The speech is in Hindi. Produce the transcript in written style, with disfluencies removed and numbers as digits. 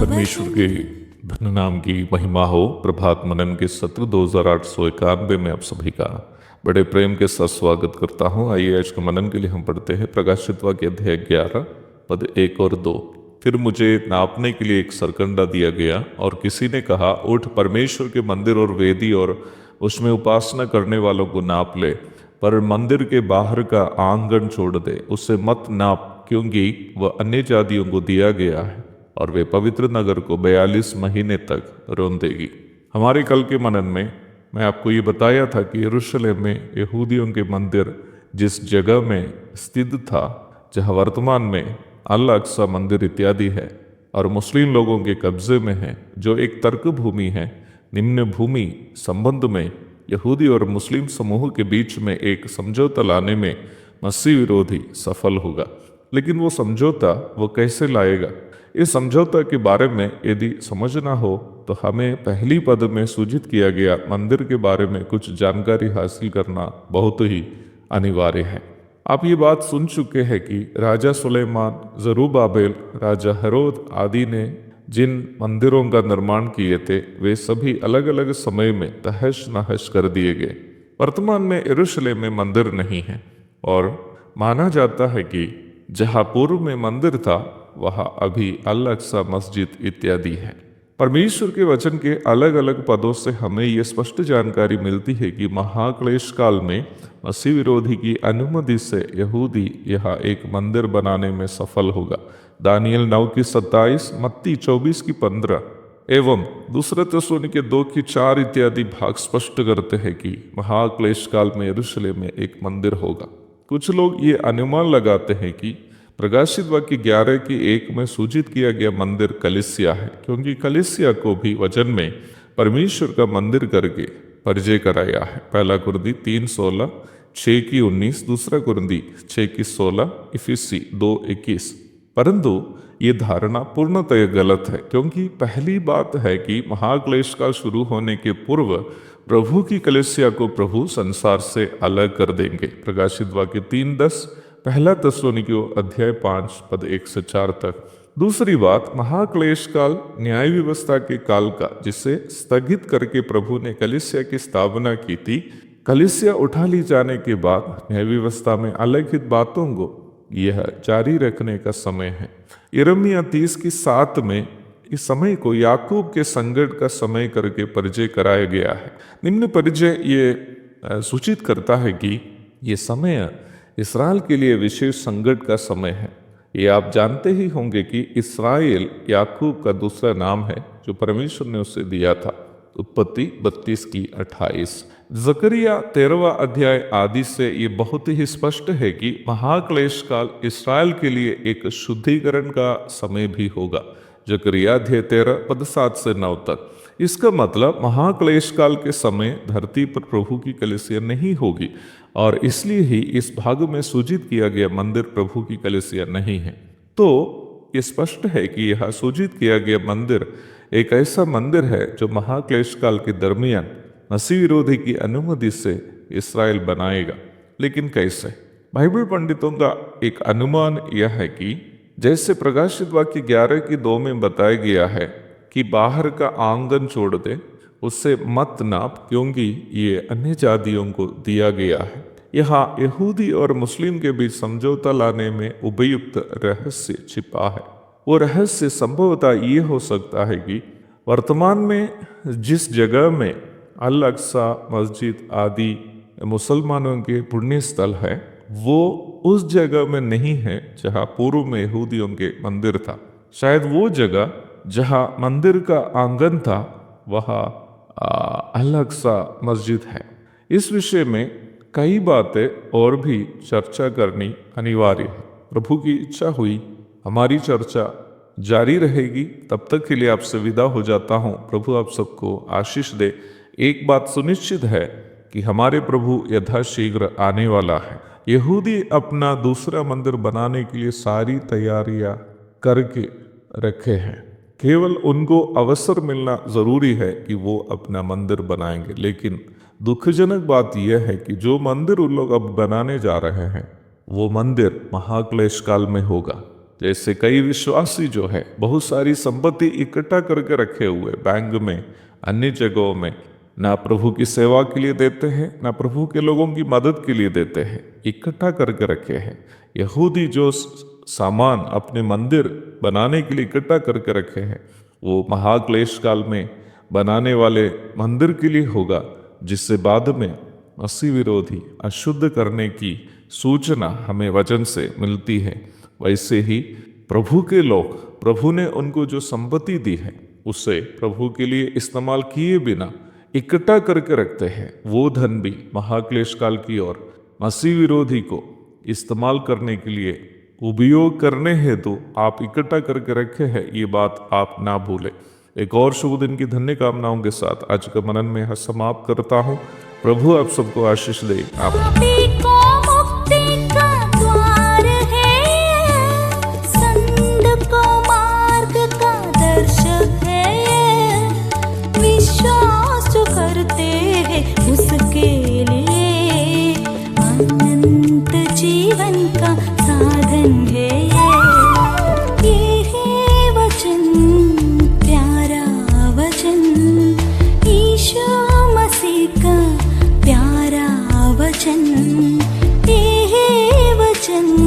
परमेश्वर के धन्य नाम की महिमा हो। प्रभात मनन के सत्र 2891 में आप सभी का बड़े प्रेम के साथ स्वागत करता हूँ। आइए आज के मनन के लिए हम पढ़ते हैं प्रकाशित वाक्य अध्याय 11 पद 1 और 2। फिर मुझे नापने के लिए एक सरकंडा दिया गया और किसी ने कहा, उठ परमेश्वर के मंदिर और वेदी और उसमें उपासना करने वालों को नाप ले, पर मंदिर के बाहर का आंगन छोड़ दे, उसे मत नाप, क्योंकि वह अन्य जातियों को दिया गया है और वे पवित्र नगर को 42 महीने तक रौंदेगी। हमारे कल के मनन में मैं आपको ये बताया था कि यरूशलेम में यहूदियों के मंदिर जिस जगह में स्थित था, जहाँ वर्तमान में अल अक्सा मंदिर इत्यादि है, और मुस्लिम लोगों के कब्जे में है, जो एक तर्क भूमि है, निम्न भूमि संबंध में यहूदी और मुस्लिम समूह के बीच में एक समझौता लाने में मसीह विरोधी सफल होगा। लेकिन वो समझौता वो कैसे लाएगा? इस समझौता के बारे में यदि समझना हो तो हमें पहली पद में सूचित किया गया मंदिर के बारे में कुछ जानकारी हासिल करना बहुत ही अनिवार्य है। आप ये बात सुन चुके हैं कि राजा सुलेमान, जरूब्बाबेल, राजा हेरोद आदि ने जिन मंदिरों का निर्माण किए थे, वे सभी अलग अलग समय में तहस नहस कर दिए गए। वर्तमान में यरूशलेम में मंदिर नहीं है और माना जाता है कि जहाँ पूर्व में मंदिर था वहाँ अभी अल अक्सा मस्जिद इत्यादि है। परमेश्वर के वचन के अलग अलग पदों से हमें यह स्पष्ट जानकारी मिलती है कि महाक्लेश काल में मसीह विरोधी की अनुमति से यहूदी यहाँ एक मंदिर बनाने में सफल होगा। दानियल 9 की 27, मत्ती 24 की 15 एवं दूसरे थिस्सलुनीके 2 की 4 इत्यादि भाग स्पष्ट करते हैं कि महाक्लेश काल में यरूशलेम में एक मंदिर होगा। कुछ लोग ये अनुमान लगाते हैं कि प्रकाशित वाक्य 11 की 1 में सूचित किया गया मंदिर कलीसिया है, क्योंकि कलीसिया को भी वचन में परमेश्वर का मंदिर करके परिचय कराया है। पहला कुरिन्ती 3:16, 6 की 19, दूसरा कुरिन्ती 6 की 16, इफिसी 2:21। परंतु ये धारणा पूर्णतः गलत है, क्योंकि पहली बात है कि महाक्लेश काल शुरू होने के पूर्व प्रभु की कलीसिया को प्रभु संसार से अलग कर देंगे। प्रकाशित वाक्य 3:10, पहला थिस्सलुनीके अध्याय 5 पद 1 से 4 तक। दूसरी बात, महाक्लेश काल न्याय व्यवस्था के काल का, जिसे स्थगित करके प्रभु ने कलीसिया की स्थापना की थी। कलीसिया उठा ली जाने के बाद न्याय व्यवस्था में अलिखित बातों को यह जारी रखने का समय है। यिर्मयाह 30 की 7 में इस समय को याकूब के संकट का समय करके परिचय कराया गया है। निम्न परिचय ये सूचित करता है कि ये समय इस्राएल के लिए विशेष संकट का समय है। ये आप जानते ही होंगे कि इस्राएल याकूब का दूसरा नाम है जो परमेश्वर ने उसे दिया था। उत्पत्ति 32 की 28। जकरिया 13वां अध्याय आदि से ये बहुत ही स्पष्ट है कि महाक्लेश काल इस्राएल के लिए एक शुद्धिकरण का समय भी होगा। जकरिया अध्याय 13 पद 7 से 9 तक। इसका मतलब महाक्लेश काल के समय धरती पर प्रभु की कलीसिया नहीं होगी, और इसलिए ही इस भाग में सूचित किया गया मंदिर प्रभु की कलीसिया नहीं है। तो ये स्पष्ट है कि यह सूचित किया गया मंदिर एक ऐसा मंदिर है जो महाक्लेश काल के दरमियान मसीह विरोधी की अनुमति से इस्राएल बनाएगा। लेकिन कैसे? बाइबल पंडितों का एक अनुमान यह है कि जैसे प्रकाशित वाक्य 11 की 2 में बताया गया है कि बाहर का आंगन छोड़ दे, उससे मत नाप, क्योंकि ये अन्य जातियों को दिया गया है। यहाँ यहूदी और मुस्लिम के बीच समझौता लाने में उपयुक्त रहस्य छिपा है। वो रहस्य संभवतः ये हो सकता है कि वर्तमान में जिस जगह में अल अक्सा मस्जिद आदि मुसलमानों के पुण्य स्थल है, वो उस जगह में नहीं है जहां पूर्व में यहूदियों के मंदिर था। शायद वो जगह जहां मंदिर का आंगन था वहां अलग सा मस्जिद है। इस विषय में कई बातें और भी चर्चा करनी अनिवार्य है। प्रभु की इच्छा हुई हमारी चर्चा जारी रहेगी। तब तक के लिए आपसे विदा हो जाता हूँ। प्रभु आप सबको आशीष दे। एक बात सुनिश्चित है कि हमारे प्रभु यथाशीघ्र आने वाला है। यहूदी अपना दूसरा मंदिर बनाने के लिए सारी तैयारियां करके रखे हैं। केवल उनको अवसर मिलना जरूरी है कि वो अपना मंदिर बनाएंगे। लेकिन दुखजनक बात यह है कि जो मंदिर उन लोग अब बनाने जा रहे हैं वो मंदिर महाक्लेश काल में होगा। जैसे कई विश्वासी जो है बहुत सारी संपत्ति इकट्ठा करके रखे हुए बैंक में, अन्य जगहों में, ना प्रभु की सेवा के लिए देते हैं ना प्रभु के लोगों की मदद के लिए देते हैं, इकट्ठा करके रखे हैं। यहूदी जो सामान अपने मंदिर बनाने के लिए इकट्ठा करके रखे हैं वो महाक्लेश काल में बनाने वाले मंदिर के लिए होगा, जिससे बाद में मसीह विरोधी अशुद्ध करने की सूचना हमें वचन से मिलती है। वैसे ही प्रभु के लोग, प्रभु ने उनको जो संपत्ति दी है उसे प्रभु के लिए इस्तेमाल किए बिना इकट्ठा करके रखते हैं। वो धन भी महाक्लेश काल की ओर मसीह विरोधी को इस्तेमाल करने के लिए उपयोग करने हेतु आप इकट्ठा करके रखे हैं, ये बात आप ना भूलें। एक और शुभ दिन की धन्य कामनाओं के साथ आज का मनन में समाप्त करता हूँ। प्रभु आप सबको आशीष दे। आप उसके लिए अनंत जीवन का साधन है ये है वचन, प्यारा वचन, यीशु मसीह का प्यारा वचन, ये है वचन।